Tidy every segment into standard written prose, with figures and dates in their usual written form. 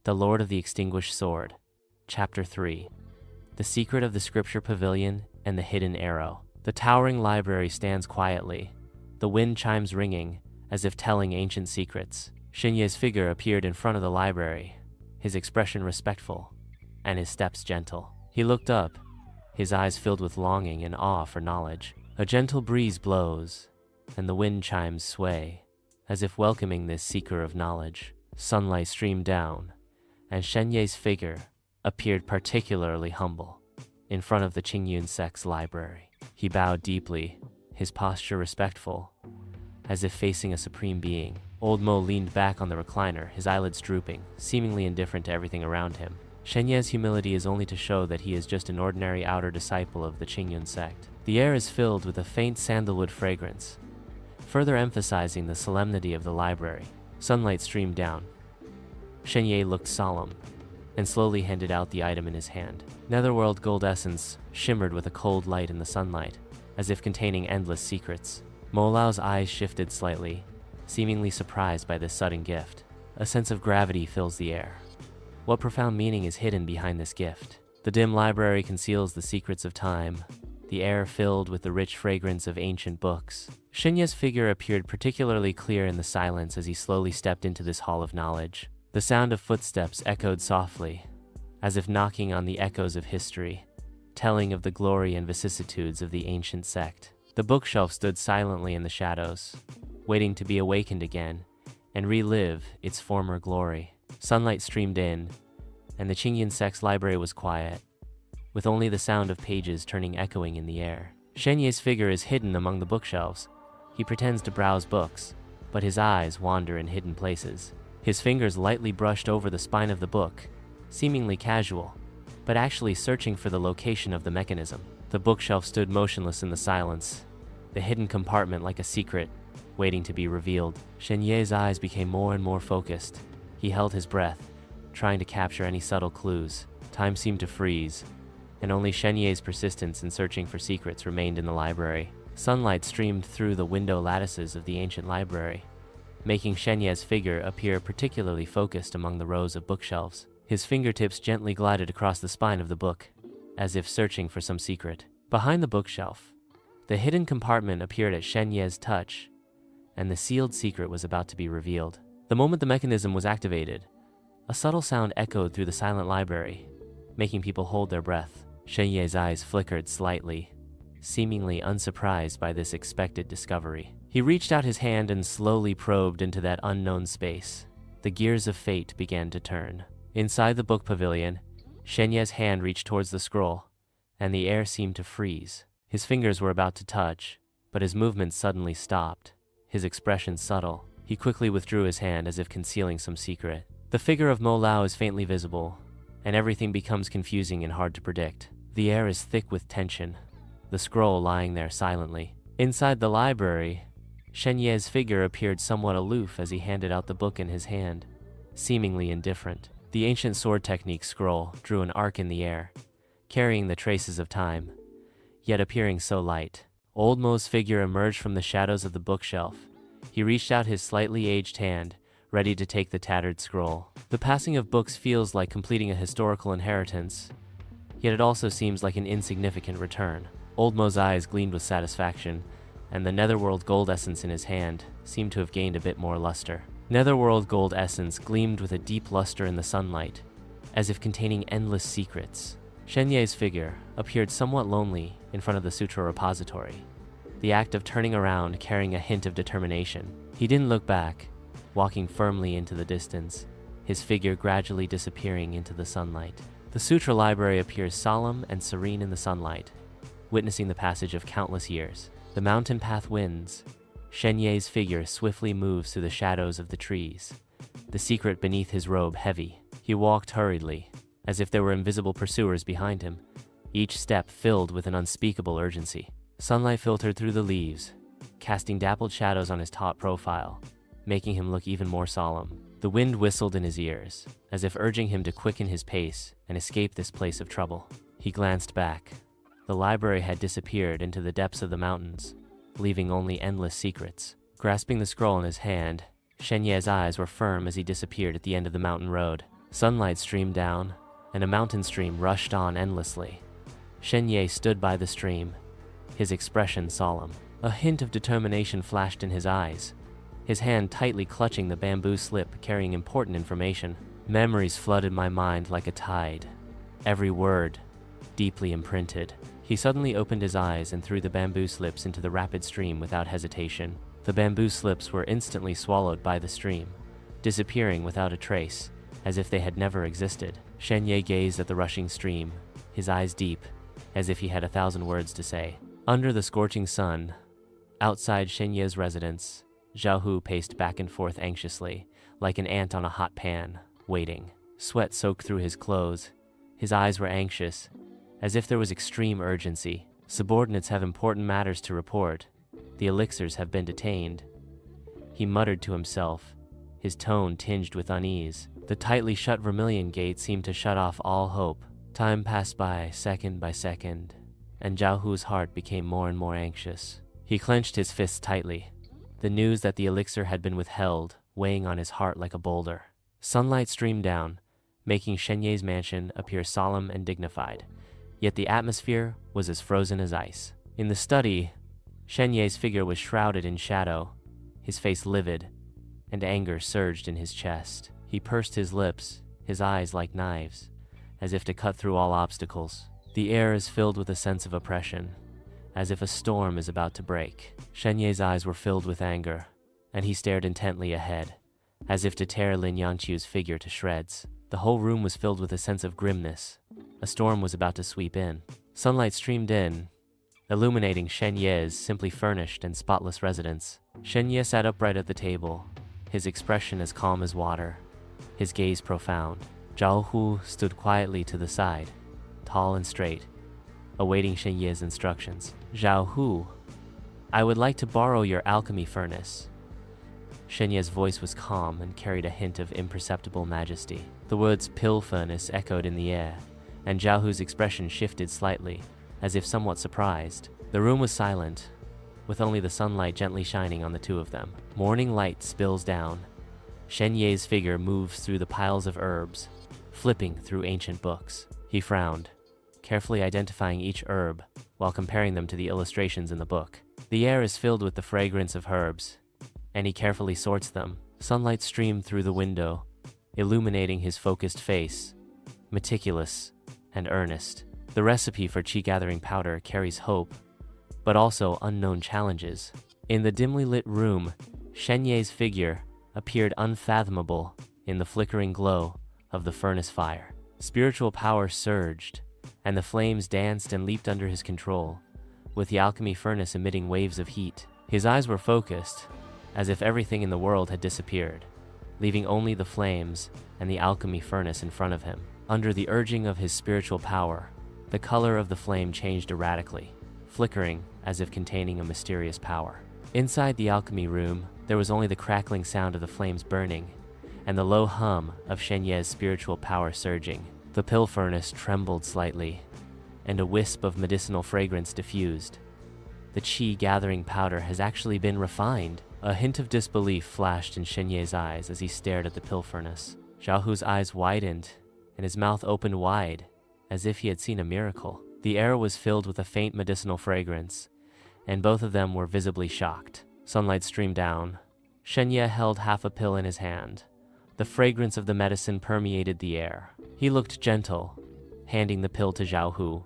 The Lord of the Extinguished Sword. Chapter 3. The Secret of the Scripture Pavilion and the Hidden Arrow. The towering library stands quietly, the wind chimes ringing, as if telling ancient secrets. Shen Ye's figure appeared in front of the library, his expression respectful, and his steps gentle. He looked up, his eyes filled with longing and awe for knowledge. A gentle breeze blows, and the wind chimes sway, as if welcoming this seeker of knowledge. Sunlight streamed down, and Shen Ye's figure appeared particularly humble in front of the Qingyun Sect's library. He bowed deeply, his posture respectful, as if facing a supreme being. Old Mo leaned back on the recliner, his eyelids drooping, seemingly indifferent to everything around him. Shen Ye's humility is only to show that he is just an ordinary outer disciple of the Qingyun Sect. The air is filled with a faint sandalwood fragrance, further emphasizing the solemnity of the library. Sunlight streamed down. Shen Ye looked solemn, and slowly handed out the item in his hand. Nethergold Essence shimmered with a cold light in the sunlight, as if containing endless secrets. Mo Lao's eyes shifted slightly, seemingly surprised by this sudden gift. A sense of gravity fills the air. What profound meaning is hidden behind this gift? The dim library conceals the secrets of time, the air filled with the rich fragrance of ancient books. Shen Ye's figure appeared particularly clear in the silence as he slowly stepped into this hall of knowledge. The sound of footsteps echoed softly, as if knocking on the echoes of history, telling of the glory and vicissitudes of the ancient sect. The bookshelf stood silently in the shadows, waiting to be awakened again and relive its former glory. Sunlight streamed in, and the Qingyun Sect's library was quiet, with only the sound of pages turning echoing in the air. Shen Ye's figure is hidden among the bookshelves. He pretends to browse books, but his eyes wander in hidden places. His fingers lightly brushed over the spine of the book, seemingly casual, but actually searching for the location of the mechanism. The bookshelf stood motionless in the silence, the hidden compartment like a secret, waiting to be revealed. Shen Ye's eyes became more and more focused. He held his breath, trying to capture any subtle clues. Time seemed to freeze, and only Shen Ye's persistence in searching for secrets remained in the library. Sunlight streamed through the window lattices of the ancient library, making Shen Ye's figure appear particularly focused among the rows of bookshelves. His fingertips gently glided across the spine of the book, as if searching for some secret. Behind the bookshelf, the hidden compartment appeared at Shen Ye's touch, and the sealed secret was about to be revealed. The moment the mechanism was activated, a subtle sound echoed through the silent library, making people hold their breath. Shen Ye's eyes flickered slightly, seemingly unsurprised by this expected discovery. He reached out his hand and slowly probed into that unknown space. The gears of fate began to turn. Inside the book pavilion, Shen Ye's hand reached towards the scroll, and the air seemed to freeze. His fingers were about to touch, but his movements suddenly stopped, his expression subtle. He quickly withdrew his hand as if concealing some secret. The figure of Mo Lao is faintly visible, and everything becomes confusing and hard to predict. The air is thick with tension, the scroll lying there silently. Inside the library, Shen Ye's figure appeared somewhat aloof as he handed out the book in his hand, seemingly indifferent. The ancient sword technique scroll drew an arc in the air, carrying the traces of time, yet appearing so light. Old Mo's figure emerged from the shadows of the bookshelf. He reached out his slightly aged hand, ready to take the tattered scroll. The passing of books feels like completing a historical inheritance, yet it also seems like an insignificant return. Old Mo's eyes gleamed with satisfaction, and the Nethergold Essence in his hand seemed to have gained a bit more luster. Nethergold Essence gleamed with a deep luster in the sunlight, as if containing endless secrets. Shen Ye's figure appeared somewhat lonely in front of the sutra repository, the act of turning around carrying a hint of determination. He didn't look back, walking firmly into the distance, his figure gradually disappearing into the sunlight. The sutra library appears solemn and serene in the sunlight, witnessing the passage of countless years. The mountain path winds. Shen Ye's figure swiftly moves through the shadows of the trees, the secret beneath his robe heavy. He walked hurriedly, as if there were invisible pursuers behind him, each step filled with an unspeakable urgency. Sunlight filtered through the leaves, casting dappled shadows on his taut profile, making him look even more solemn. The wind whistled in his ears, as if urging him to quicken his pace and escape this place of trouble. He glanced back. The library had disappeared into the depths of the mountains, leaving only endless secrets. Grasping the scroll in his hand, Shen Ye's eyes were firm as he disappeared at the end of the mountain road. Sunlight streamed down, and a mountain stream rushed on endlessly. Shen Ye stood by the stream, his expression solemn. A hint of determination flashed in his eyes, his hand tightly clutching the bamboo slip carrying important information. Memories flooded my mind like a tide, every word deeply imprinted. He suddenly opened his eyes and threw the bamboo slips into the rapid stream without hesitation. The bamboo slips were instantly swallowed by the stream, disappearing without a trace, as if they had never existed. Shen Ye gazed at the rushing stream, his eyes deep, as if he had 1,000 words to say. Under the scorching sun, outside Shen Ye's residence, Zhao Hu paced back and forth anxiously, like an ant on a hot pan, waiting. Sweat soaked through his clothes. His eyes were anxious, as if there was extreme urgency. Subordinates have important matters to report. The elixirs have been detained. He muttered to himself, his tone tinged with unease. The tightly shut vermilion gate seemed to shut off all hope. Time passed by second, and Zhao Hu's heart became more and more anxious. He clenched his fists tightly, the news that the elixir had been withheld weighing on his heart like a boulder. Sunlight streamed down, making Shen Ye's mansion appear solemn and dignified, yet the atmosphere was as frozen as ice. In the study, Shen Ye's figure was shrouded in shadow, his face livid, and anger surged in his chest. He pursed his lips, his eyes like knives, as if to cut through all obstacles. The air is filled with a sense of oppression, as if a storm is about to break. Shen Ye's eyes were filled with anger, and he stared intently ahead, as if to tear Lin Yangqiu's figure to shreds. The whole room was filled with a sense of grimness. A storm was about to sweep in. Sunlight streamed in, illuminating Shen Ye's simply furnished and spotless residence. Shen Ye sat upright at the table, his expression as calm as water, his gaze profound. Zhao Hu stood quietly to the side, tall and straight, awaiting Shen Ye's instructions. Zhao Hu, I would like to borrow your alchemy furnace. Shen Ye's voice was calm and carried a hint of imperceptible majesty. The words pill furnace echoed in the air, and Zhao Hu's expression shifted slightly, as if somewhat surprised. The room was silent, with only the sunlight gently shining on the two of them. Morning light spills down. Shen Ye's figure moves through the piles of herbs, flipping through ancient books. He frowned, carefully identifying each herb while comparing them to the illustrations in the book. The air is filled with the fragrance of herbs, and he carefully sorts them. Sunlight streamed through the window, illuminating his focused face, meticulous and earnest. The recipe for chi-gathering powder carries hope, but also unknown challenges. In the dimly lit room, Shen Ye's figure appeared unfathomable in the flickering glow of the furnace fire. Spiritual power surged, and the flames danced and leaped under his control, with the alchemy furnace emitting waves of heat. His eyes were focused, as if everything in the world had disappeared, leaving only the flames and the alchemy furnace in front of him. Under the urging of his spiritual power, the color of the flame changed erratically, flickering as if containing a mysterious power. Inside the alchemy room, there was only the crackling sound of the flames burning, and the low hum of Shen Ye's spiritual power surging. The pill furnace trembled slightly, and a wisp of medicinal fragrance diffused. The chi-gathering powder has actually been refined. A hint of disbelief flashed in Shen Ye's eyes as he stared at the pill furnace. Zhao Hu's eyes widened, and his mouth opened wide, as if he had seen a miracle. The air was filled with a faint medicinal fragrance, and both of them were visibly shocked. Sunlight streamed down. Shen Ye held half a pill in his hand. The fragrance of the medicine permeated the air. He looked gentle, handing the pill to Zhao Hu,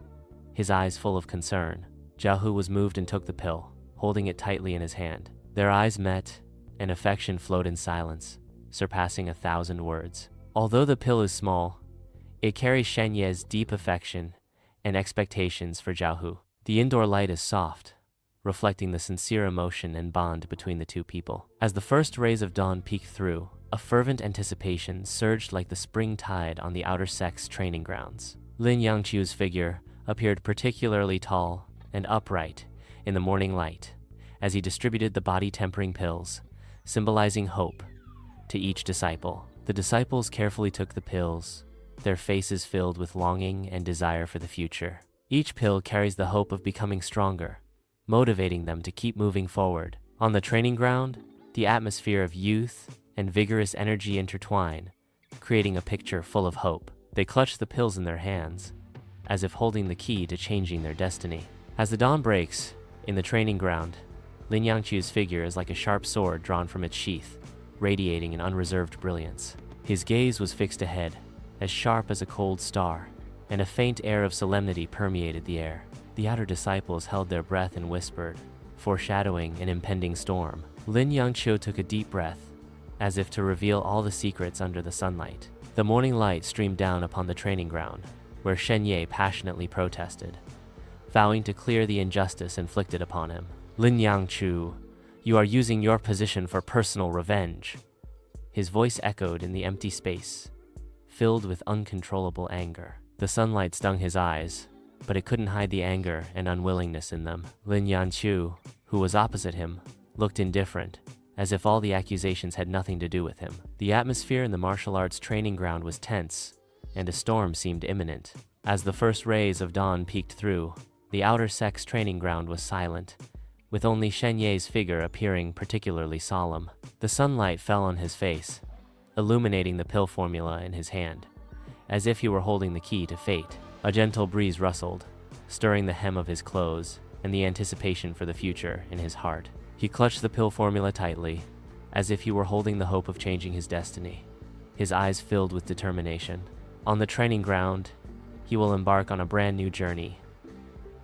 his eyes full of concern. Zhao Hu was moved and took the pill, holding it tightly in his hand. Their eyes met, and affection flowed in silence, surpassing 1,000 words. Although the pill is small, it carries Shen Ye's deep affection and expectations for Zhao Hu. The indoor light is soft, reflecting the sincere emotion and bond between the two people. As the first rays of dawn peeked through, a fervent anticipation surged like the spring tide on the Outer Sect's training grounds. Lin Yangqiu's figure appeared particularly tall and upright in the morning light as he distributed the body-tempering pills, symbolizing hope, to each disciple. The disciples carefully took the pills, their faces filled with longing and desire for the future. Each pill carries the hope of becoming stronger, motivating them to keep moving forward. On the training ground, the atmosphere of youth and vigorous energy intertwine, creating a picture full of hope. They clutch the pills in their hands, as if holding the key to changing their destiny. As the dawn breaks, in the training ground, Lin Yangqu's figure is like a sharp sword drawn from its sheath, radiating an unreserved brilliance. His gaze was fixed ahead, as sharp as a cold star, and a faint air of solemnity permeated the air. The outer disciples held their breath and whispered, foreshadowing an impending storm. Lin Yangqiu took a deep breath, as if to reveal all the secrets under the sunlight. The morning light streamed down upon the training ground, where Shen Ye passionately protested, vowing to clear the injustice inflicted upon him. Lin Yangqiu, you are using your position for personal revenge. His voice echoed in the empty space, filled with uncontrollable anger. The sunlight stung his eyes, but it couldn't hide the anger and unwillingness in them. Lin Yangqiu, who was opposite him, looked indifferent, as if all the accusations had nothing to do with him. The atmosphere in the martial arts training ground was tense, and a storm seemed imminent. As the first rays of dawn peeked through, the outer sect's training ground was silent, with only Shen Ye's figure appearing particularly solemn. The sunlight fell on his face, illuminating the pill formula in his hand, as if he were holding the key to fate. A gentle breeze rustled, stirring the hem of his clothes and the anticipation for the future in his heart. He clutched the pill formula tightly, as if he were holding the hope of changing his destiny, his eyes filled with determination. On the training ground, he will embark on a brand new journey,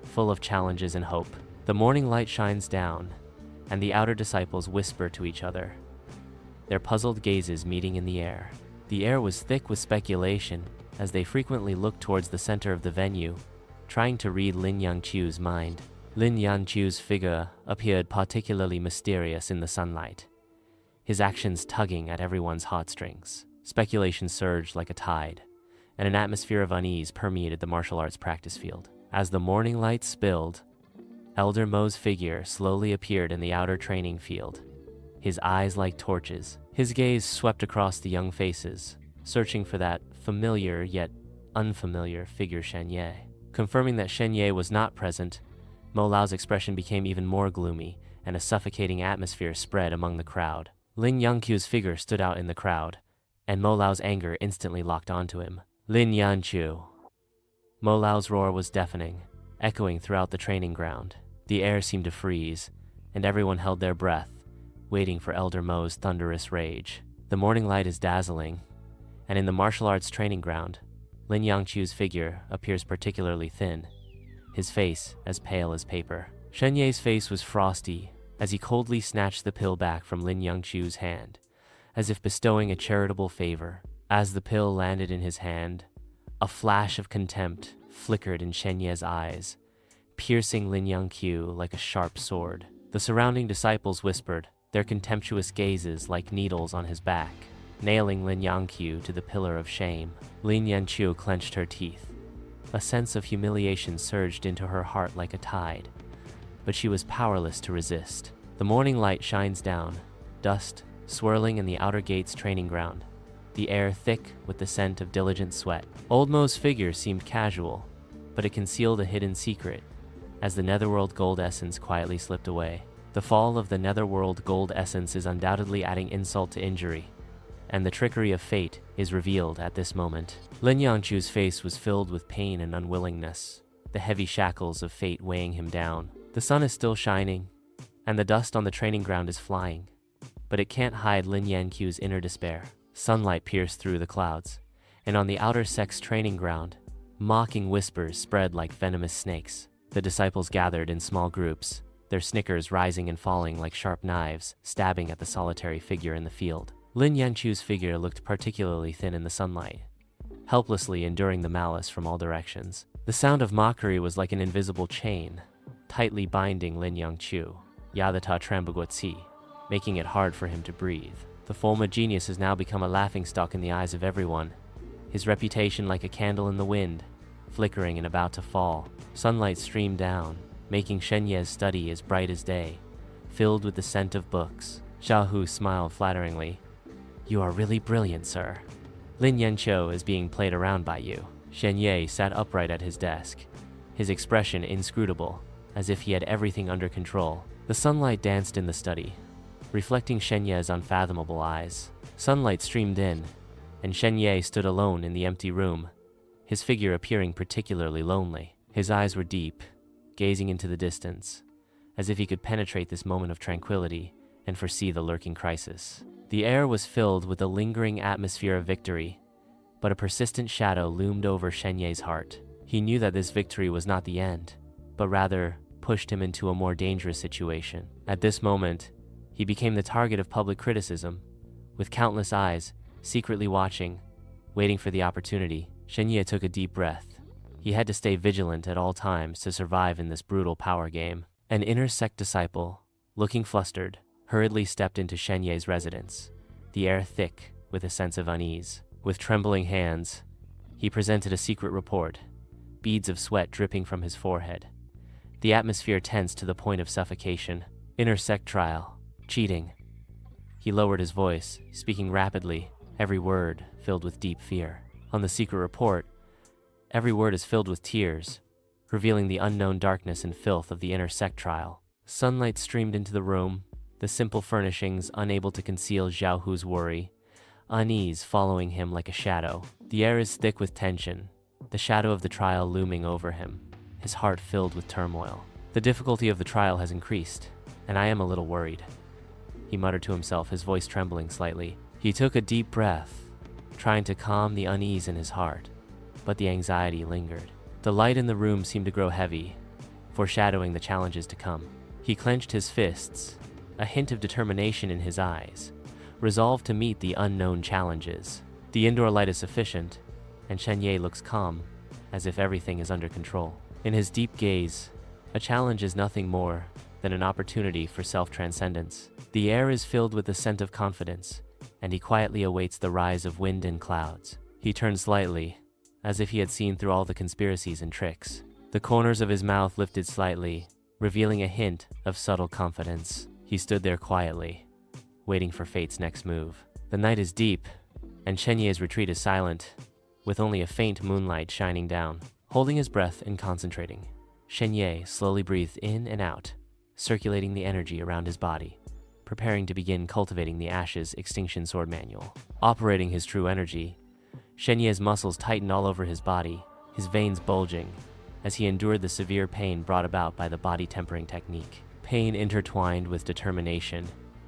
full of challenges and hope. The morning light shines down, and the outer disciples whisper to each other, their puzzled gazes meeting in the air. The air was thick with speculation, as they frequently looked towards the center of the venue, trying to read Lin Yangqiu's mind. Lin Yangqiu's figure appeared particularly mysterious in the sunlight, his actions tugging at everyone's heartstrings. Speculation surged like a tide, and an atmosphere of unease permeated the martial arts practice field. As the morning light spilled, Elder Mo's figure slowly appeared in the outer training field, his eyes like torches. His gaze swept across the young faces, searching for that familiar yet unfamiliar figure Shen Ye. Confirming that Shen Ye was not present, Mo Lao's expression became even more gloomy, and a suffocating atmosphere spread among the crowd. Lin Yangqiu's figure stood out in the crowd, and Mo Lao's anger instantly locked onto him. Lin Yangqiu. Mo Lao's roar was deafening, echoing throughout the training ground. The air seemed to freeze, and everyone held their breath, waiting for Elder Mo's thunderous rage. The morning light is dazzling, and in the martial arts training ground, Lin Yangqiu's figure appears particularly thin, his face as pale as paper. Shen Ye's face was frosty as he coldly snatched the pill back from Lin Yangqiu's hand, as if bestowing a charitable favor. As the pill landed in his hand, a flash of contempt flickered in Shen Ye's eyes, piercing Lin Yangqiu like a sharp sword. The surrounding disciples whispered, their contemptuous gazes like needles on his back, nailing Lin Yangqiu to the pillar of shame. Lin Yangqiu clenched her teeth. A sense of humiliation surged into her heart like a tide, but she was powerless to resist. The morning light shines down, dust swirling in the outer gate's training ground, the air thick with the scent of diligent sweat. Old Mo's figure seemed casual, but it concealed a hidden secret as the Netherworld Gold Essence quietly slipped away. The fall of the Netherworld Gold Essence is undoubtedly adding insult to injury, and the trickery of fate is revealed at this moment. Lin Yangqiu's face was filled with pain and unwillingness, the heavy shackles of fate weighing him down. The sun is still shining, and the dust on the training ground is flying, but it can't hide Lin Yangqiu's inner despair. Sunlight pierced through the clouds, and on the outer sect's training ground, mocking whispers spread like venomous snakes. The disciples gathered in small groups, their snickers rising and falling like sharp knives, stabbing at the solitary figure in the field. Lin Yangqiu's figure looked particularly thin in the sunlight, helplessly enduring the malice from all directions. The sound of mockery was like an invisible chain, tightly binding Lin Yangqiu, Yadata Trambaguatsi, making it hard for him to breathe. The former genius has now become a laughingstock in the eyes of everyone, his reputation like a candle in the wind, flickering and about to fall. Sunlight streamed down, making Shen Ye's study as bright as day, filled with the scent of books. Xiao Hu smiled flatteringly. You are really brilliant, sir. Lin Yangqiu is being played around by you. Shen Ye sat upright at his desk, his expression inscrutable, as if he had everything under control. The sunlight danced in the study, reflecting Shen Ye's unfathomable eyes. Sunlight streamed in, and Shen Ye stood alone in the empty room, his figure appearing particularly lonely. His eyes were deep, gazing into the distance, as if he could penetrate this moment of tranquility and foresee the lurking crisis. The air was filled with a lingering atmosphere of victory, but a persistent shadow loomed over Shen Ye's heart. He knew that this victory was not the end, but rather pushed him into a more dangerous situation. At this moment, he became the target of public criticism, with countless eyes secretly watching, waiting for the opportunity. Shen Ye took a deep breath. He had to stay vigilant at all times to survive in this brutal power game. An Inner Sect disciple, looking flustered, hurriedly stepped into Shen Ye's residence, the air thick with a sense of unease. With trembling hands, he presented a secret report, beads of sweat dripping from his forehead. The atmosphere tensed to the point of suffocation. Inner Sect trial. Cheating. He lowered his voice, speaking rapidly, every word filled with deep fear. On the secret report, every word is filled with tears, revealing the unknown darkness and filth of the Inner Sect trial. Sunlight streamed into the room, the simple furnishings unable to conceal Zhao Hu's worry, unease following him like a shadow. The air is thick with tension, the shadow of the trial looming over him, his heart filled with turmoil. The difficulty of the trial has increased, and I am a little worried, he muttered to himself, his voice trembling slightly. He took a deep breath, trying to calm the unease in his heart, but the anxiety lingered. The light in the room seemed to grow heavy, foreshadowing the challenges to come. He clenched his fists, a hint of determination in his eyes, resolved to meet the unknown challenges. The indoor light is sufficient, and Shen Ye looks calm, as if everything is under control. In his deep gaze, a challenge is nothing more than an opportunity for self-transcendence. The air is filled with the scent of confidence, and he quietly awaits the rise of wind and clouds. He turned slightly, as if he had seen through all the conspiracies and tricks. The corners of his mouth lifted slightly, revealing a hint of subtle confidence. He stood there quietly, waiting for fate's next move. The night is deep, and Shen Ye's retreat is silent, with only a faint moonlight shining down. Holding his breath and concentrating, Shen Ye slowly breathed in and out, circulating the energy around his body, preparing to begin cultivating the Ashes Extinguished Sword Manual. Operating his true energy, Shen Ye's muscles tightened all over his body, his veins bulging, as he endured the severe pain brought about by the body tempering technique. Pain intertwined with determination,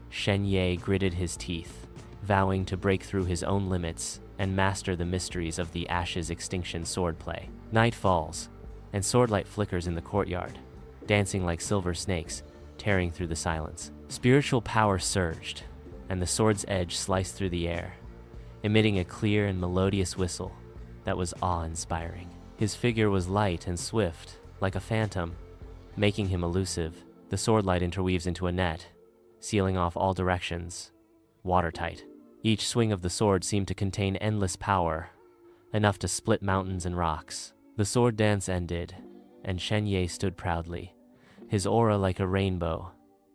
Shen Ye gritted his teeth, vowing to break through his own limits and master the mysteries of the Ashes Extinguished Sword play. Night falls, and swordlight flickers in the courtyard, dancing like silver snakes, tearing through the silence. Spiritual power surged, and the sword's edge sliced through the air, emitting a clear and melodious whistle that was awe-inspiring. His figure was light and swift, like a phantom, making him elusive. The swordlight interweaves into a net, sealing off all directions, watertight. Each swing of the sword seemed to contain endless power, enough to split mountains and rocks. The sword dance ended, and Shen Ye stood proudly, his aura like a rainbow,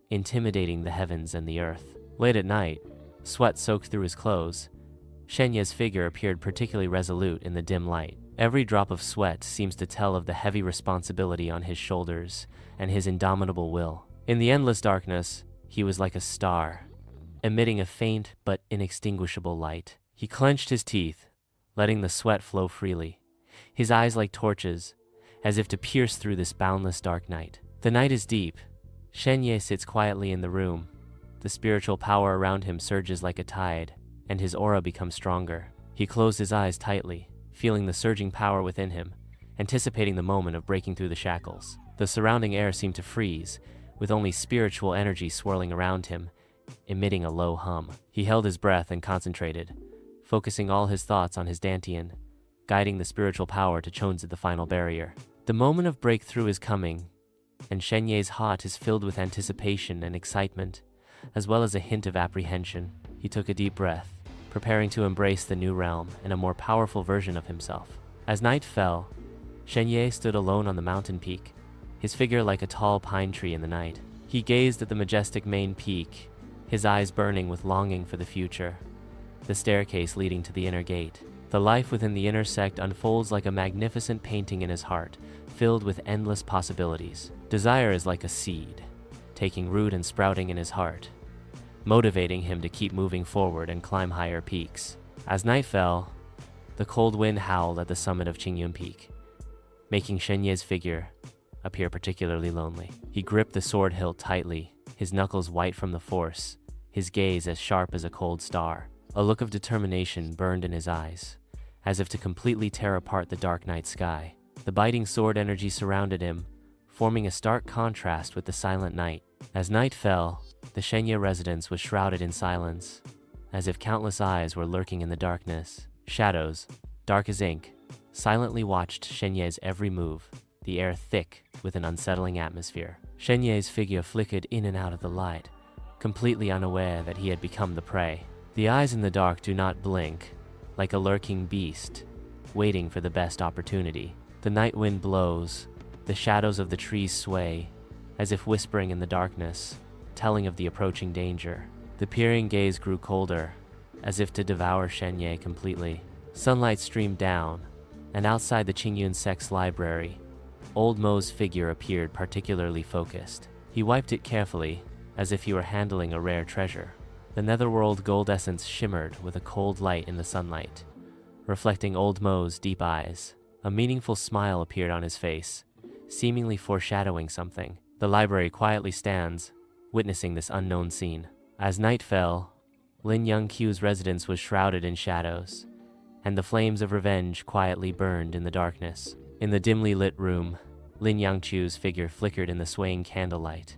intimidating the heavens and the earth. Late at night, sweat soaked through his clothes. Shen Ye's figure appeared particularly resolute in the dim light. Every drop of sweat seems to tell of the heavy responsibility on his shoulders and his indomitable will. In the endless darkness, he was like a star, emitting a faint but inextinguishable light. He clenched his teeth, letting the sweat flow freely, his eyes like torches, as if to pierce through this boundless dark night. The night is deep. Shen Ye sits quietly in the room. The spiritual power around him surges like a tide, and his aura becomes stronger. He closed his eyes tightly, feeling the surging power within him, anticipating the moment of breaking through the shackles. The surrounding air seemed to freeze, with only spiritual energy swirling around him, emitting a low hum. He held his breath and concentrated, focusing all his thoughts on his dantian, guiding the spiritual power to Chonzi the final barrier. The moment of breakthrough is coming, and Shen Ye's heart is filled with anticipation and excitement, as well as a hint of apprehension. He took a deep breath, preparing to embrace the new realm and a more powerful version of himself. As night fell, Shen Ye stood alone on the mountain peak, his figure like a tall pine tree in the night. He gazed at the majestic main peak, his eyes burning with longing for the future, the staircase leading to the inner gate. The life within the Inner Sect unfolds like a magnificent painting in his heart, filled with endless possibilities. Desire is like a seed, taking root and sprouting in his heart, motivating him to keep moving forward and climb higher peaks. As night fell, the cold wind howled at the summit of Qingyun Peak, making Shen Ye's figure appear particularly lonely. He gripped the sword hilt tightly, his knuckles white from the force, his gaze as sharp as a cold star. A look of determination burned in his eyes, as if to completely tear apart the dark night sky. The biting sword energy surrounded him, forming a stark contrast with the silent night. As night fell, the Shen Ye residence was shrouded in silence, as if countless eyes were lurking in the darkness. Shadows, dark as ink, silently watched Shen Ye's every move, the air thick with an unsettling atmosphere. Shen Ye's figure flickered in and out of the light, completely unaware that he had become the prey. The eyes in the dark do not blink, like a lurking beast, waiting for the best opportunity. The night wind blows, the shadows of the trees sway, as if whispering in the darkness, telling of the approaching danger. The peering gaze grew colder, as if to devour Shen Ye completely. Sunlight streamed down, and outside the Qingyun Sect's library, Old Mo's figure appeared particularly focused. He wiped it carefully, as if he were handling a rare treasure. The Netherworld gold essence shimmered with a cold light in the sunlight, reflecting Old Mo's deep eyes. A meaningful smile appeared on his face, seemingly foreshadowing something. The library quietly stands, witnessing this unknown scene. As night fell, Lin Yangqiu's residence was shrouded in shadows, and the flames of revenge quietly burned in the darkness. In the dimly lit room, Lin Yangqiu's figure flickered in the swaying candlelight.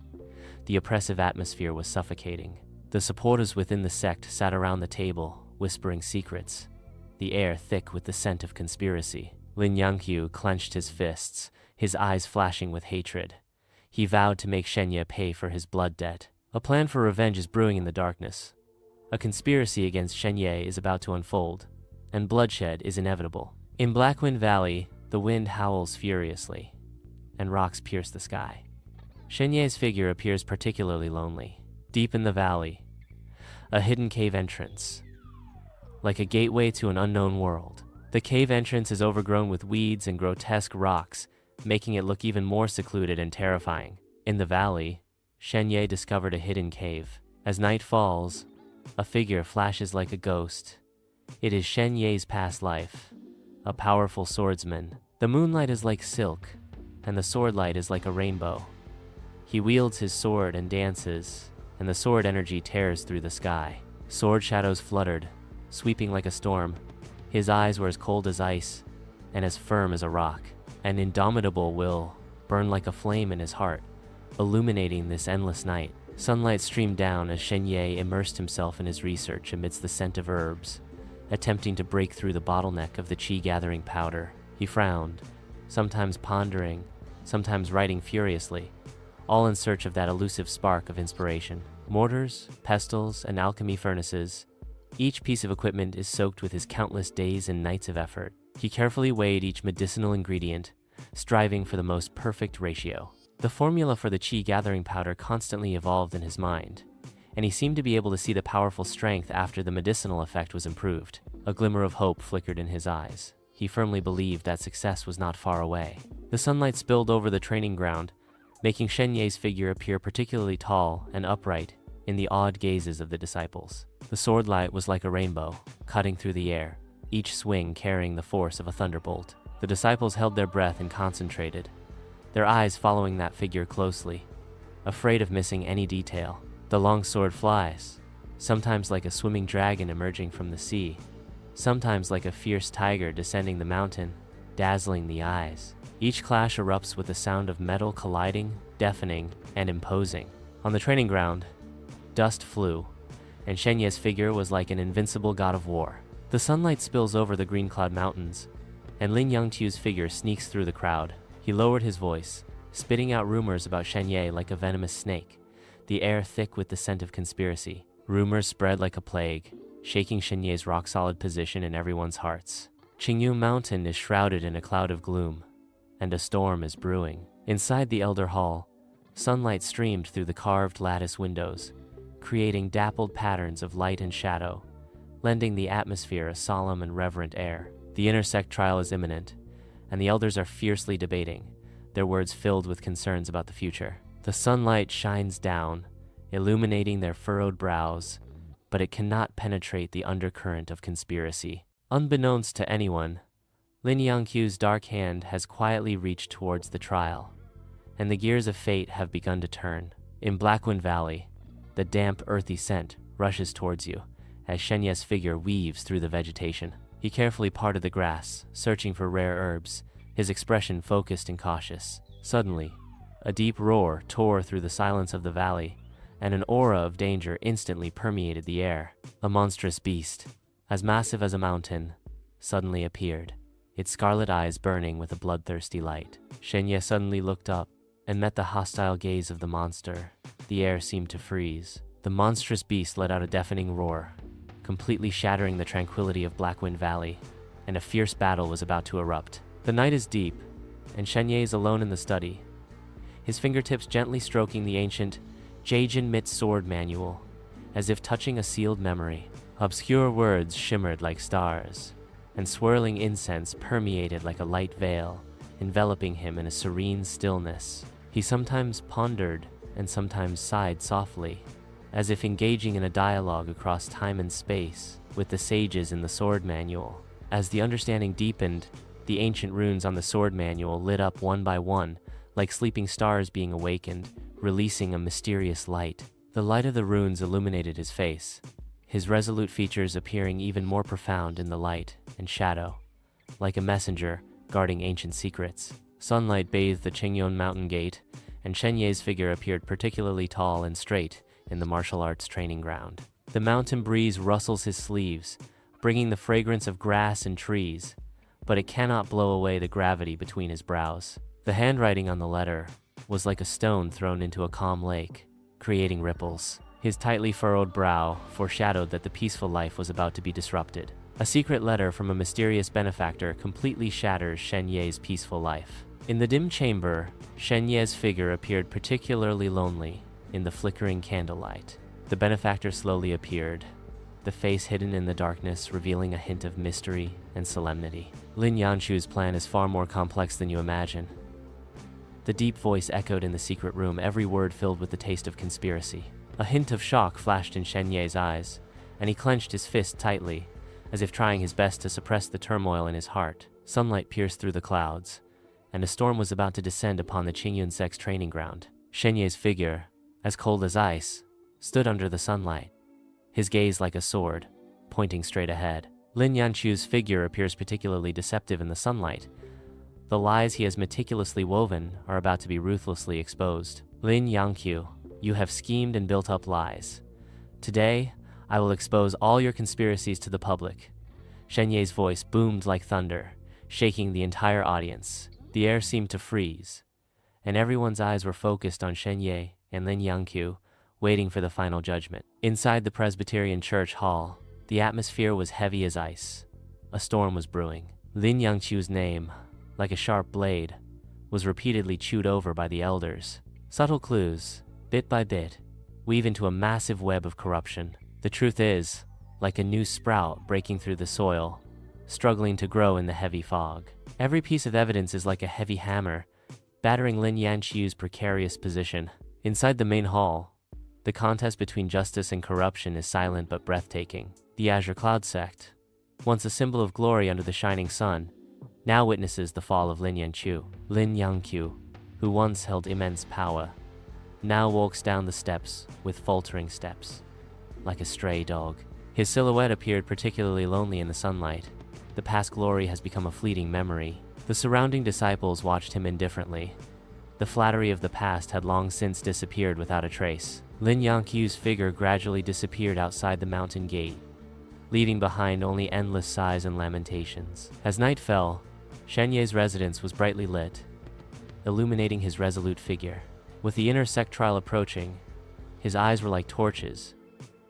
The oppressive atmosphere was suffocating. The supporters within the sect sat around the table, whispering secrets, the air thick with the scent of conspiracy. Lin Yangqiu clenched his fists, his eyes flashing with hatred. He vowed to make Shen Ye pay for his blood debt. A plan for revenge is brewing in the darkness. A conspiracy against Shen Ye is about to unfold, and bloodshed is inevitable. In Blackwind Valley, the wind howls furiously, and rocks pierce the sky. Shen Ye's figure appears particularly lonely. Deep in the valley, a hidden cave entrance, like a gateway to an unknown world. The cave entrance is overgrown with weeds and grotesque rocks, making it look even more secluded and terrifying. In the valley, Shen Ye discovered a hidden cave. As night falls, a figure flashes like a ghost. It is Shen Ye's past life, a powerful swordsman. The moonlight is like silk, and the swordlight is like a rainbow. He wields his sword and dances, and the sword energy tears through the sky. Sword shadows fluttered, sweeping like a storm. His eyes were as cold as ice, and as firm as a rock. An indomitable will burned like a flame in his heart, illuminating this endless night. Sunlight streamed down as Shen Ye immersed himself in his research amidst the scent of herbs, attempting to break through the bottleneck of the qi-gathering powder. He frowned, sometimes pondering, sometimes writing furiously, all in search of that elusive spark of inspiration. Mortars, pestles, and alchemy furnaces, each piece of equipment is soaked with his countless days and nights of effort. He carefully weighed each medicinal ingredient, striving for the most perfect ratio. The formula for the qi-gathering powder constantly evolved in his mind, and he seemed to be able to see the powerful strength after the medicinal effect was improved. A glimmer of hope flickered in his eyes. He firmly believed that success was not far away. The sunlight spilled over the training ground, making Shen Ye's figure appear particularly tall and upright in the awed gazes of the disciples. The sword light was like a rainbow, cutting through the air, each swing carrying the force of a thunderbolt. The disciples held their breath and concentrated, their eyes following that figure closely, afraid of missing any detail. The long sword flies, sometimes like a swimming dragon emerging from the sea, sometimes like a fierce tiger descending the mountain, dazzling the eyes. Each clash erupts with a sound of metal colliding, deafening, and imposing. On the training ground, dust flew, and Shen Ye's figure was like an invincible god of war. The sunlight spills over the Green Cloud Mountains, and Lin Yangqiu's figure sneaks through the crowd. He lowered his voice, spitting out rumors about Shen Ye like a venomous snake, the air thick with the scent of conspiracy. Rumors spread like a plague, shaking Shen Ye's rock-solid position in everyone's hearts. Qingyun Mountain is shrouded in a cloud of gloom, and a storm is brewing. Inside the Elder Hall, sunlight streamed through the carved lattice windows, creating dappled patterns of light and shadow, lending the atmosphere a solemn and reverent air. The Inner Sect trial is imminent, and the elders are fiercely debating, their words filled with concerns about the future. The sunlight shines down, illuminating their furrowed brows, but it cannot penetrate the undercurrent of conspiracy. Unbeknownst to anyone, Lin Yangqiu's dark hand has quietly reached towards the trial, and the gears of fate have begun to turn. In Blackwind Valley, the damp, earthy scent rushes towards you as Shen Ye's figure weaves through the vegetation. He carefully parted the grass, searching for rare herbs, his expression focused and cautious. Suddenly, a deep roar tore through the silence of the valley, and an aura of danger instantly permeated the air. A monstrous beast, as massive as a mountain, suddenly appeared, its scarlet eyes burning with a bloodthirsty light. Shen Ye suddenly looked up and met the hostile gaze of the monster. The air seemed to freeze. The monstrous beast let out a deafening roar, completely shattering the tranquility of Blackwind Valley, and a fierce battle was about to erupt. The night is deep, and Shen Ye is alone in the study, his fingertips gently stroking the ancient Qingyun Sword Manual, as if touching a sealed memory. Obscure words shimmered like stars, and swirling incense permeated like a light veil, enveloping him in a serene stillness. He sometimes pondered and sometimes sighed softly, as if engaging in a dialogue across time and space with the sages in the Sword Manual. As the understanding deepened, the ancient runes on the Sword Manual lit up one by one, like sleeping stars being awakened, releasing a mysterious light. The light of the runes illuminated his face, his resolute features appearing even more profound in the light and shadow, like a messenger guarding ancient secrets. Sunlight bathed the Qingyun mountain gate, and Shen Ye's figure appeared particularly tall and straight in the martial arts training ground. The mountain breeze rustles his sleeves, bringing the fragrance of grass and trees, but it cannot blow away the gravity between his brows. The handwriting on the letter was like a stone thrown into a calm lake, creating ripples. His tightly furrowed brow foreshadowed that the peaceful life was about to be disrupted. A secret letter from a mysterious benefactor completely shatters Shen Ye's peaceful life. In the dim chamber, Shen Ye's figure appeared particularly lonely in the flickering candlelight. The benefactor slowly appeared, the face hidden in the darkness revealing a hint of mystery and solemnity. Lin Yanqiu's plan is far more complex than you imagine. The deep voice echoed in the secret room, every word filled with the taste of conspiracy. A hint of shock flashed in Shen Ye's eyes, and he clenched his fist tightly, as if trying his best to suppress the turmoil in his heart. Sunlight pierced through the clouds, and a storm was about to descend upon the Qingyun Sect's training ground. Shen Ye's figure, as cold as ice, stood under the sunlight, his gaze like a sword, pointing straight ahead. Lin Yanqiu's figure appears particularly deceptive in the sunlight. The lies he has meticulously woven are about to be ruthlessly exposed. Lin Yangqiu, you have schemed and built up lies. Today, I will expose all your conspiracies to the public. Shen Ye's voice boomed like thunder, shaking the entire audience. The air seemed to freeze, and everyone's eyes were focused on Shen Ye and Lin Yangqiu, waiting for the final judgment. Inside the Presbyterian church hall, the atmosphere was heavy as ice. A storm was brewing. Lin Yangqiu's name, like a sharp blade, was repeatedly chewed over by the elders. Subtle clues, bit by bit, weave into a massive web of corruption. The truth is, like a new sprout breaking through the soil, struggling to grow in the heavy fog. Every piece of evidence is like a heavy hammer, battering Lin Yanqiu's precarious position. Inside the main hall, the contest between justice and corruption is silent but breathtaking. The Azure Cloud Sect, once a symbol of glory under the shining sun, now witnesses the fall of Lin Yangqiu, who once held immense power, now walks down the steps with faltering steps, like a stray dog. His silhouette appeared particularly lonely in the sunlight. The past glory has become a fleeting memory. The surrounding disciples watched him indifferently. The flattery of the past had long since disappeared without a trace. Lin Yangqiu's figure gradually disappeared outside the mountain gate, leaving behind only endless sighs and lamentations. As night fell, Shen Ye's residence was brightly lit, illuminating his resolute figure. With the Inner Sect trial approaching, his eyes were like torches,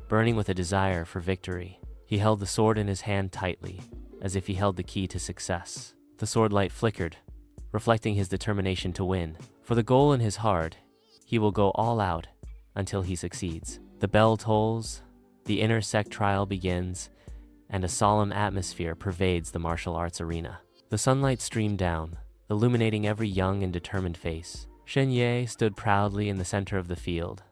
burning with a desire for victory. He held the sword in his hand tightly, as if he held the key to success. The sword light flickered, reflecting his determination to win. For the goal in his heart, he will go all out until he succeeds. The bell tolls, the Inner Sect trial begins, and a solemn atmosphere pervades the martial arts arena. The sunlight streamed down, illuminating every young and determined face. Shen Ye stood proudly in the center of the field,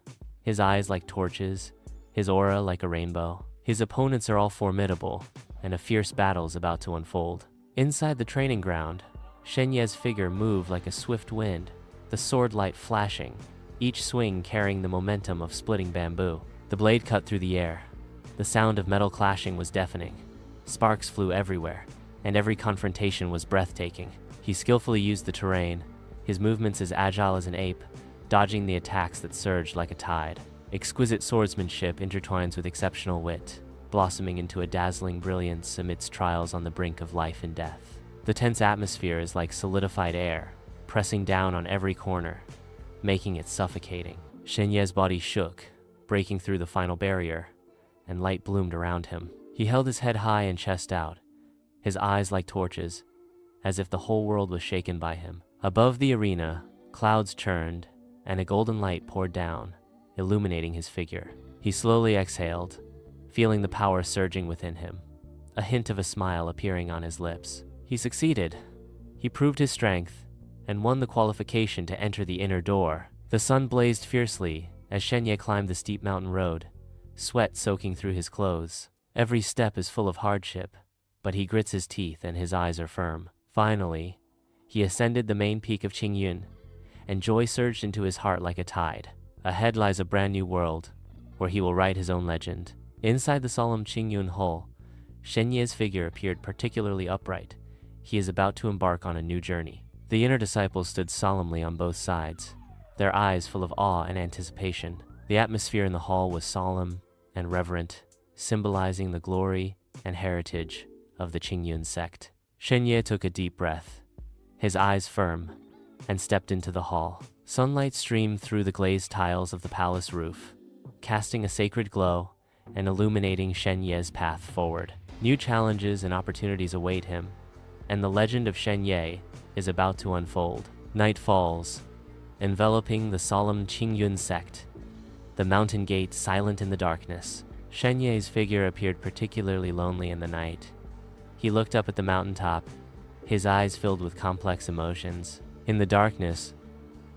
his eyes like torches, his aura like a rainbow. His opponents are all formidable, and a fierce battle is about to unfold. Inside the training ground, Shen Ye's figure moved like a swift wind, the sword light flashing, each swing carrying the momentum of splitting bamboo. The blade cut through the air. The sound of metal clashing was deafening. Sparks flew everywhere, and every confrontation was breathtaking. He skillfully used the terrain, his movements as agile as an ape, dodging the attacks that surged like a tide. Exquisite swordsmanship intertwines with exceptional wit, blossoming into a dazzling brilliance amidst trials on the brink of life and death. The tense atmosphere is like solidified air, pressing down on every corner, making it suffocating. Shen Ye's body shook, breaking through the final barrier, and light bloomed around him. He held his head high and chest out, his eyes like torches, as if the whole world was shaken by him. Above the arena, clouds churned, and a golden light poured down, illuminating his figure. He slowly exhaled, feeling the power surging within him, a hint of a smile appearing on his lips. He succeeded. He proved his strength, and won the qualification to enter the inner door. The sun blazed fiercely as Shen Ye climbed the steep mountain road, sweat soaking through his clothes. Every step is full of hardship, but he grits his teeth and his eyes are firm. Finally, he ascended the main peak of Qingyun, and joy surged into his heart like a tide. Ahead lies a brand new world, where he will write his own legend. Inside the solemn Qingyun Hall, Shen Ye's figure appeared particularly upright. He is about to embark on a new journey. The inner disciples stood solemnly on both sides, their eyes full of awe and anticipation. The atmosphere in the hall was solemn and reverent, symbolizing the glory and heritage of the Qingyun Sect. Shen Ye took a deep breath, his eyes firm, and stepped into the hall. Sunlight streamed through the glazed tiles of the palace roof, casting a sacred glow and illuminating Shen Ye's path forward. New challenges and opportunities await him, and the legend of Shen Ye is about to unfold. Night falls, enveloping the solemn Qingyun Sect, the mountain gate silent in the darkness. Shen Ye's figure appeared particularly lonely in the night. He looked up at the mountaintop, his eyes filled with complex emotions. In the darkness,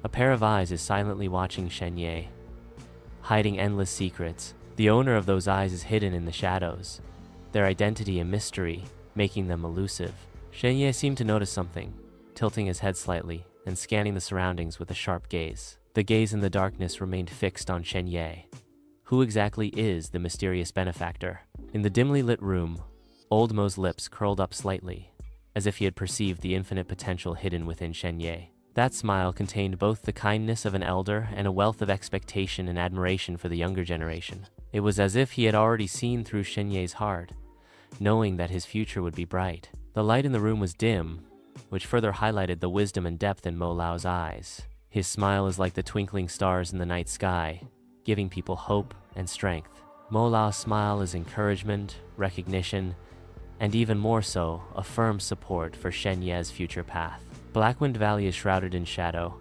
a pair of eyes is silently watching Shen Ye, hiding endless secrets. The owner of those eyes is hidden in the shadows, their identity a mystery, making them elusive. Shen Ye seemed to notice something, tilting his head slightly and scanning the surroundings with a sharp gaze. The gaze in the darkness remained fixed on Shen Ye. Who exactly is the mysterious benefactor? In the dimly lit room, Old Mo's lips curled up slightly, as if he had perceived the infinite potential hidden within Shen Ye. That smile contained both the kindness of an elder and a wealth of expectation and admiration for the younger generation. It was as if he had already seen through Shen Ye's heart, knowing that his future would be bright. The light in the room was dim, which further highlighted the wisdom and depth in Mo Lao's eyes. His smile is like the twinkling stars in the night sky, giving people hope and strength. Mo Lao's smile is encouragement, recognition, and even more so, a firm support for Shen Ye's future path. Blackwind Valley is shrouded in shadow.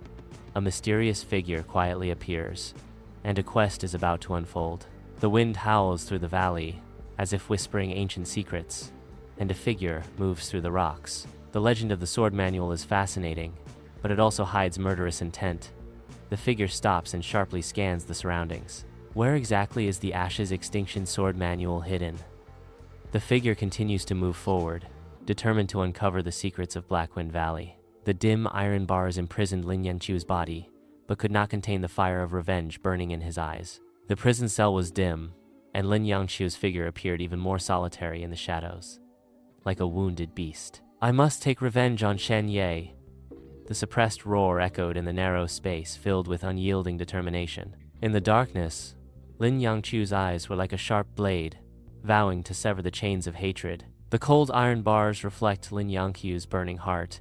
A mysterious figure quietly appears, and a quest is about to unfold. The wind howls through the valley, as if whispering ancient secrets, and a figure moves through the rocks. The legend of the sword manual is fascinating, but it also hides murderous intent. The figure stops and sharply scans the surroundings. Where exactly is the Ashes Extinguished Sword Manual hidden? The figure continues to move forward, determined to uncover the secrets of Blackwind Valley. The dim iron bars imprisoned Lin Yanqiu's body, but could not contain the fire of revenge burning in his eyes. The prison cell was dim, and Lin Yanqiu's figure appeared even more solitary in the shadows, like a wounded beast. "I must take revenge on Shen Ye." The suppressed roar echoed in the narrow space filled with unyielding determination. In the darkness, Lin Yanqiu's eyes were like a sharp blade, vowing to sever the chains of hatred. The cold iron bars reflect Lin Yanqiu's burning heart.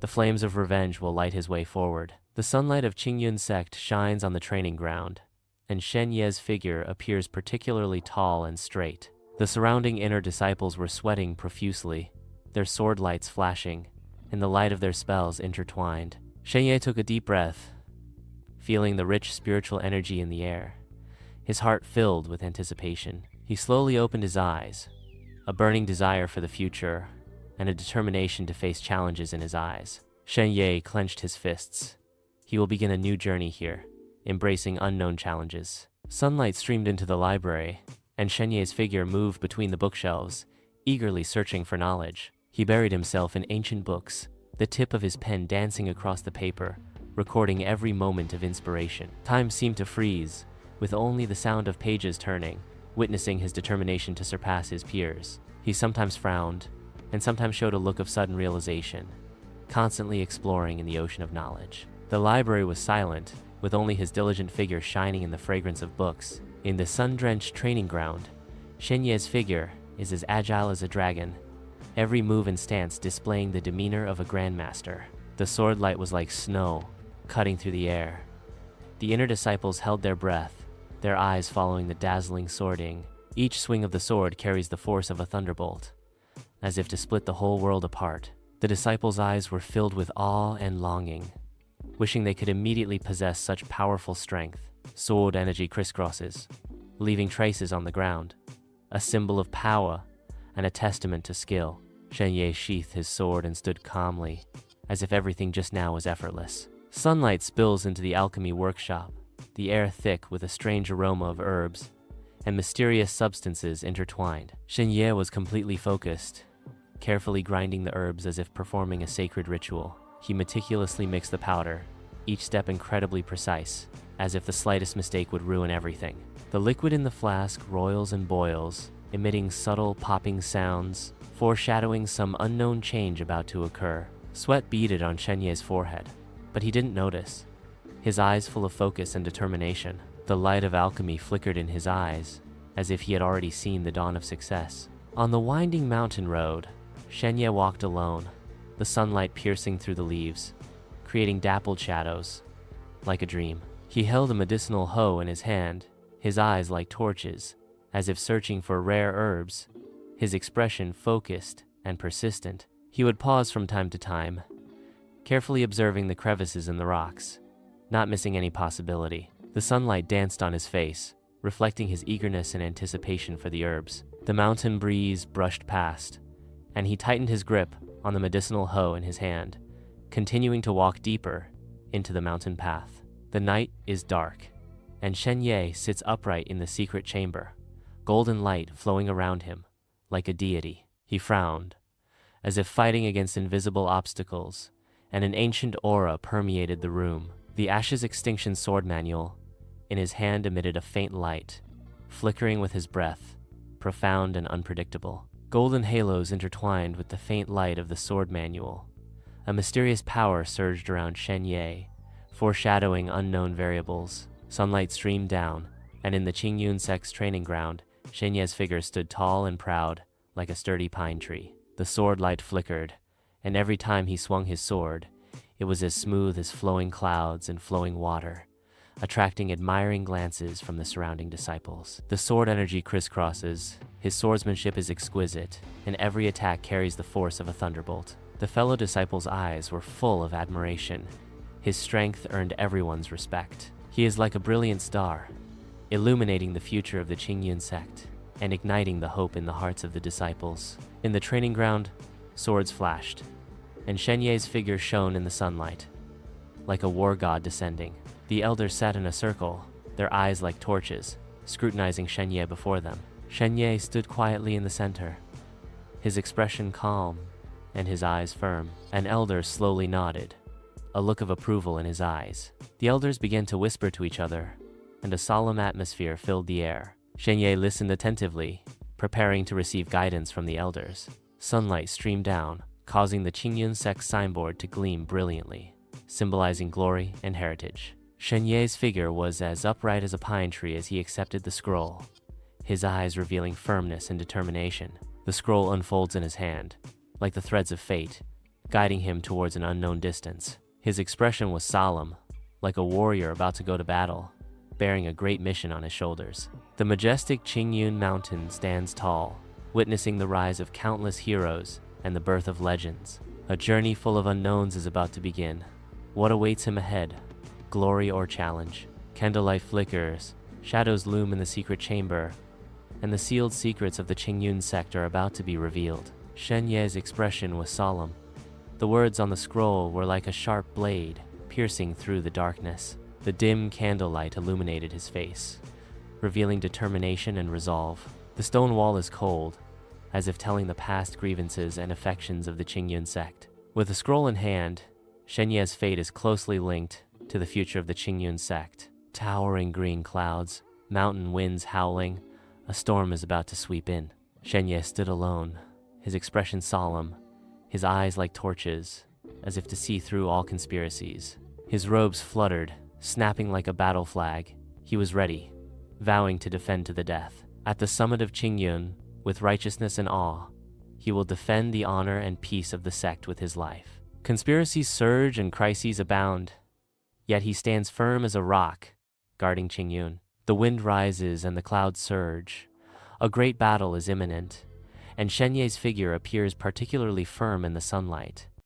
The flames of revenge will light his way forward. The sunlight of Qingyun Sect shines on the training ground, and Shen Ye's figure appears particularly tall and straight. The surrounding inner disciples were sweating profusely, their sword lights flashing, and the light of their spells intertwined. Shen Ye took a deep breath, feeling the rich spiritual energy in the air, his heart filled with anticipation. He slowly opened his eyes, a burning desire for the future and a determination to face challenges in his eyes. Shen Ye clenched his fists. He will begin a new journey here, embracing unknown challenges. Sunlight streamed into the library, and Shen Ye's figure moved between the bookshelves, eagerly searching for knowledge. He buried himself in ancient books, the tip of his pen dancing across the paper, recording every moment of inspiration. Time seemed to freeze, with only the sound of pages turning, witnessing his determination to surpass his peers. He sometimes frowned, and sometimes showed a look of sudden realization, constantly exploring in the ocean of knowledge. The library was silent, with only his diligent figure shining in the fragrance of books. In the sun-drenched training ground, Shen Ye's figure is as agile as a dragon, every move and stance displaying the demeanor of a grandmaster. The sword light was like snow, cutting through the air. The inner disciples held their breath, their eyes following the dazzling swording. Each swing of the sword carries the force of a thunderbolt, as if to split the whole world apart. The disciples' eyes were filled with awe and longing, wishing they could immediately possess such powerful strength. Sword energy crisscrosses, leaving traces on the ground, a symbol of power and a testament to skill. Shen Ye sheathed his sword and stood calmly, as if everything just now was effortless. Sunlight spills into the alchemy workshop, the air thick with a strange aroma of herbs and mysterious substances intertwined. Shen Ye was completely focused, carefully grinding the herbs as if performing a sacred ritual. He meticulously mixed the powder, each step incredibly precise, as if the slightest mistake would ruin everything. The liquid in the flask roils and boils, emitting subtle popping sounds, foreshadowing some unknown change about to occur. Sweat beaded on Shen Ye's forehead, but he didn't notice, his eyes full of focus and determination. The light of alchemy flickered in his eyes, as if he had already seen the dawn of success. On the winding mountain road, Shen Ye walked alone, the sunlight piercing through the leaves, creating dappled shadows, like a dream. He held a medicinal hoe in his hand, his eyes like torches, as if searching for rare herbs, his expression focused and persistent. He would pause from time to time, carefully observing the crevices in the rocks, not missing any possibility. The sunlight danced on his face, reflecting his eagerness and anticipation for the herbs. The mountain breeze brushed past, and he tightened his grip on the medicinal hoe in his hand, continuing to walk deeper into the mountain path. The night is dark, and Shen Ye sits upright in the secret chamber, golden light flowing around him like a deity. He frowned, as if fighting against invisible obstacles, and an ancient aura permeated the room. The Extinguished Sword Manual in his hand emitted a faint light, flickering with his breath, profound and unpredictable. Golden halos intertwined with the faint light of the sword manual. A mysterious power surged around Shen Ye, foreshadowing unknown variables. Sunlight streamed down, and in the Qingyun Sect's training ground, Shen Ye's figure stood tall and proud, like a sturdy pine tree. The sword light flickered, and every time he swung his sword, it was as smooth as flowing clouds and flowing water, attracting admiring glances from the surrounding disciples. The sword energy crisscrosses, his swordsmanship is exquisite, and every attack carries the force of a thunderbolt. The fellow disciples' eyes were full of admiration. His strength earned everyone's respect. He is like a brilliant star, illuminating the future of the Qingyun Sect and igniting the hope in the hearts of the disciples. In the training ground, swords flashed, and Shen Ye's figure shone in the sunlight, like a war god descending. The elders sat in a circle, their eyes like torches, scrutinizing Shen Ye before them. Shen Ye stood quietly in the center, his expression calm and his eyes firm. An elder slowly nodded, a look of approval in his eyes. The elders began to whisper to each other, and a solemn atmosphere filled the air. Shen Ye listened attentively, preparing to receive guidance from the elders. Sunlight streamed down, causing the Qingyun Sect signboard to gleam brilliantly, symbolizing glory and heritage. Shen Ye's figure was as upright as a pine tree as he accepted the scroll, his eyes revealing firmness and determination. The scroll unfolds in his hand, like the threads of fate, guiding him towards an unknown distance. His expression was solemn, like a warrior about to go to battle, bearing a great mission on his shoulders. The majestic Qingyun Mountain stands tall, witnessing the rise of countless heroes and the birth of legends. A journey full of unknowns is about to begin. What awaits him ahead? Glory or challenge? Candlelight flickers, shadows loom in the secret chamber, and the sealed secrets of the Qingyun Sect are about to be revealed. Shen Ye's expression was solemn. The words on the scroll were like a sharp blade, piercing through the darkness. The dim candlelight illuminated his face, revealing determination and resolve. The stone wall is cold, as if telling the past grievances and affections of the Qingyun Sect. With a scroll in hand, Shen Ye's fate is closely linked to the future of the Qingyun Sect. Towering green clouds, mountain winds howling, a storm is about to sweep in. Shen Ye stood alone, his expression solemn, his eyes like torches, as if to see through all conspiracies. His robes fluttered, snapping like a battle flag. He was ready, vowing to defend to the death. At the summit of Qingyun, with righteousness and awe, he will defend the honor and peace of the sect with his life. Conspiracies surge and crises abound, yet he stands firm as a rock, guarding Qingyun. The wind rises and the clouds surge. A great battle is imminent, and Shen Ye's figure appears particularly firm in the sunlight.